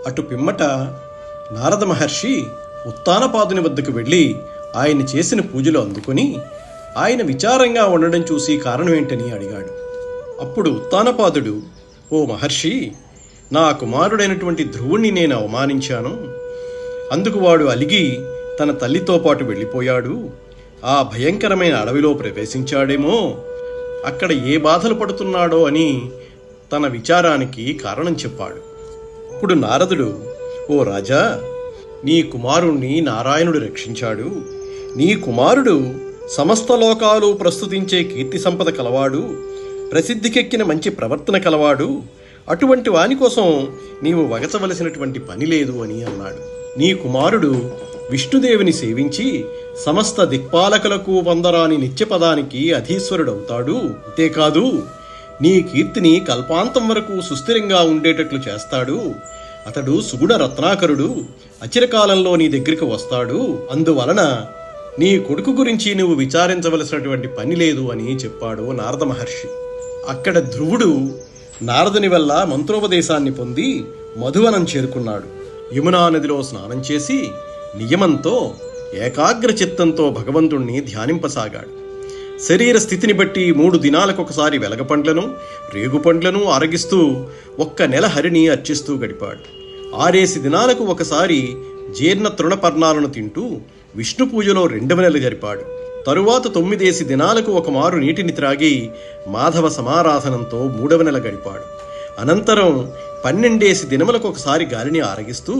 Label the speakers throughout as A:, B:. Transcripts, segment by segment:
A: అటు పిమ్మట నారద మహర్షి ఉత్తానపాదుని వద్దకు వెళ్ళి ఆయన చేసిన పూజలు అందుకొని ఆయన విచారంగా ఉండడం చూసి కారణమేంటని అడిగాడు. అప్పుడు ఉత్తానపాదుడు, ఓ మహర్షి, నా కుమారుడైనటువంటి ధ్రువుణ్ణి నేను అవమానించాను. అందుకు వాడు అలిగి తన తల్లితో పాటు వెళ్ళిపోయాడు. ఆ భయంకరమైన అడవిలో ప్రవేశించాడేమో, అక్కడ ఏ బాధలు పడుతున్నాడో అని తన విచారానికి కారణం చెప్పాడు. ఇప్పుడు నారదుడు, ఓ రాజా, నీ కుమారుణ్ణి నారాయణుడు రక్షించాడు. నీ కుమారుడు సమస్త లోకాలు ప్రస్తుతించే కీర్తి సంపద కలవాడు, ప్రసిద్ధికెక్కిన మంచి ప్రవర్తన కలవాడు. అటువంటి వాని కోసం నీవు వగచవలసినటువంటి పని లేదు అని అన్నాడు. నీ కుమారుడు విష్ణుదేవుని సేవించి సమస్త దిక్పాలకులకు వందరాని నిత్యపదానికి అధీశ్వరుడవుతాడు. అంతేకాదు, నీ కీర్తిని కల్పాంతం వరకు సుస్థిరంగా ఉండేటట్లు చేస్తాడు. అతడు సుగుణ రత్నాకరుడు, అచిరకాలంలో నీ దగ్గరికి వస్తాడు. అందువలన నీ కొడుకు గురించి నువ్వు విచారించవలసినటువంటి పని లేదు అని చెప్పాడు నారద మహర్షి. అక్కడ ధ్రువుడు నారదుని వల్ల మంత్రోపదేశాన్ని పొంది మధువనం చేరుకున్నాడు. యమునా నదిలో స్నానం చేసి నియమంతో ఏకాగ్ర చిత్తంతో భగవంతుణ్ణి ధ్యానింపసాగాడు. శరీర స్థితిని బట్టి 3 దినాలకొకసారి వెలగపండ్లను, రేగుపండ్లను ఆరగిస్తూ 1 నెల హరిని అర్చిస్తూ గడిపాడు. 6 దినాలకు ఒకసారి జీర్ణ తృణపర్ణాలను తింటూ విష్ణు పూజలో 2వ నెల జరిపాడు. తరువాత 9 దినాలకు ఒకమారు నీటిని త్రాగి మాధవ సమారాధనంతో 3వ నెల గడిపాడు. అనంతరం 12 దినములకు ఒకసారి గాలిని ఆరగిస్తూ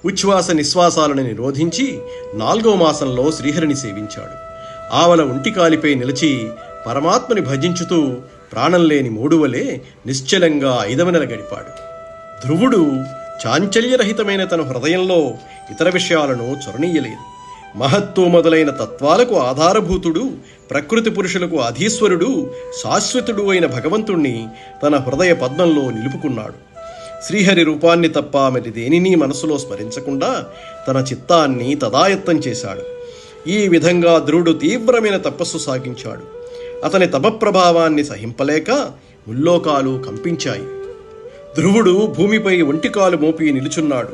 A: ఉచ్ఛ్వాస నిశ్వాసాలను నిరోధించి 4వ మాసంలో శ్రీహరిని సేవించాడు. ఆవల ఒంటికాలిపై నిలిచి పరమాత్మని భజించుతూ ప్రాణం లేని మూడువలే నిశ్చలంగా 5వ నెల గడిపాడు. ధ్రువుడు చాంచల్యరహితమైన తన హృదయంలో ఇతర విషయాలను చొరనీయలేదు. మహత్తు మొదలైన తత్వాలకు ఆధారభూతుడు, ప్రకృతి పురుషులకు అధీశ్వరుడు, శాశ్వతుడు అయిన భగవంతుణ్ణి తన హృదయ పద్మంలో నిలుపుకున్నాడు. శ్రీహరి రూపాన్ని తప్ప మరి దేనినీ మనసులో స్మరించకుండా తన చిత్తాన్ని తదాయత్తం చేశాడు. ఈ విధంగా ధ్రువుడు తీవ్రమైన తపస్సు సాగించాడు. అతని తపప్రభావాన్ని సహింపలేక ముల్లోకాలు కంపించాయి. ధ్రువుడు భూమిపై ఒంటికాలు మోపి నిలుచున్నాడు.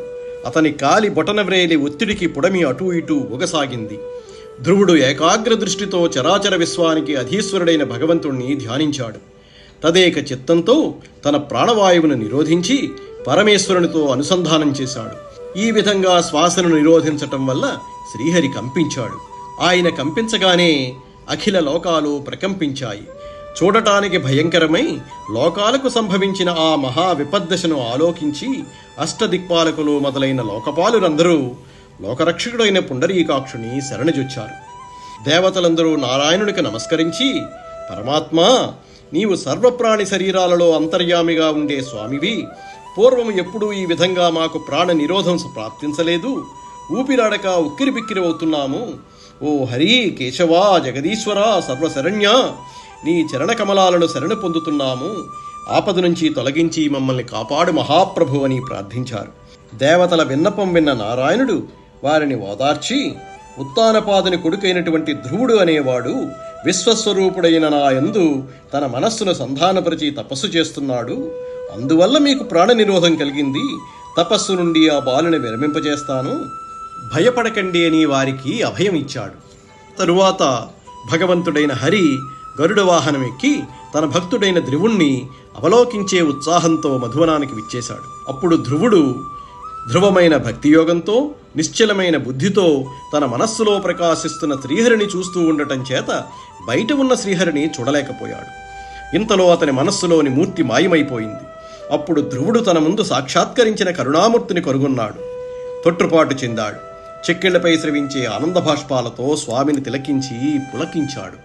A: అతని కాలి బొటనవ్రేలి ఒత్తిడికి పుడమి అటూ ఇటూ ఊగసాగింది. ధ్రువుడు ఏకాగ్ర దృష్టితో చరాచర విశ్వానికి అధీశ్వరుడైన భగవంతుణ్ణి ధ్యానించాడు. తదేక చిత్తంతో తన ప్రాణవాయువును నిరోధించి పరమేశ్వరునితో అనుసంధానం చేశాడు. ఈ విధంగా శ్వాసను నిరోధించటం వల్ల శ్రీహరి కంపించాడు. ఆయన కంపించగానే అఖిల లోకాలు ప్రకంపించాయి. చూడటానికి భయంకరమై లోకాలకు సంభవించిన ఆ మహా విపద్దశను ఆలోకించి అష్టదిక్పాలకులు మొదలైన లోకపాలురందరూ లోకరక్షకుడైన పుండరీకాక్షుని శరణుజొచ్చారు. దేవతలందరూ నారాయణునికి నమస్కరించి, పరమాత్మా, నీవు సర్వప్రాణి శరీరాలలో అంతర్యామిగా ఉండే స్వామివి. పూర్వము ఎప్పుడూ ఈ విధంగా మాకు ప్రాణ నిరోధం ప్రాప్తించలేదు. ఊపిరాడక ఉక్కిరిబిక్కిరి అవుతున్నాము. ఓ హరి, కేశవా, జగదీశ్వర, సర్వశరణ్య, నీ చరణ కమలాలను శరణు పొందుతున్నాము. ఆపద నుంచి తొలగించి మమ్మల్ని కాపాడు మహాప్రభు అని ప్రార్థించారు. దేవతల విన్నపం విన్న నారాయణుడు వారిని ఓదార్చి, ఉత్తానపాదుని కొడుకైనటువంటి ధ్రువుడు అనేవాడు విశ్వస్వరూపుడైన నా యందు తన మనస్సును సంధానపరిచి తపస్సు చేస్తున్నాడు. అందువల్ల మీకు ప్రాణ నిరోధం కలిగింది. తపస్సు నుండి ఆ బాలుని విరమింపజేస్తాను, భయపడకండి అని వారికి అభయం ఇచ్చాడు. తరువాత భగవంతుడైన హరి గరుడ వాహనం ఎక్కి తన భక్తుడైన ధ్రువుణ్ణి అవలోకించే ఉత్సాహంతో మధువనానికి విచ్చేశాడు. అప్పుడు ధ్రువుడు ధ్రువమైన భక్తియోగంతో, నిశ్చలమైన బుద్ధితో తన మనస్సులో ప్రకాశిస్తున్న శ్రీహరిని చూస్తూ ఉండటం చేత బయట ఉన్న శ్రీహరిని చూడలేకపోయాడు. ఇంతలో అతని మనస్సులోని మూర్తి మాయమైపోయింది. అప్పుడు ధ్రువుడు తన ముందు సాక్షాత్కరించిన కరుణామూర్తిని కనుగొన్నాడు. తొట్టుపాటు చెందాడు. చెక్కిళ్లపై స్రవించే ఆనంద భాష్పాలతో స్వామిని తిలకించి పులకించాడు.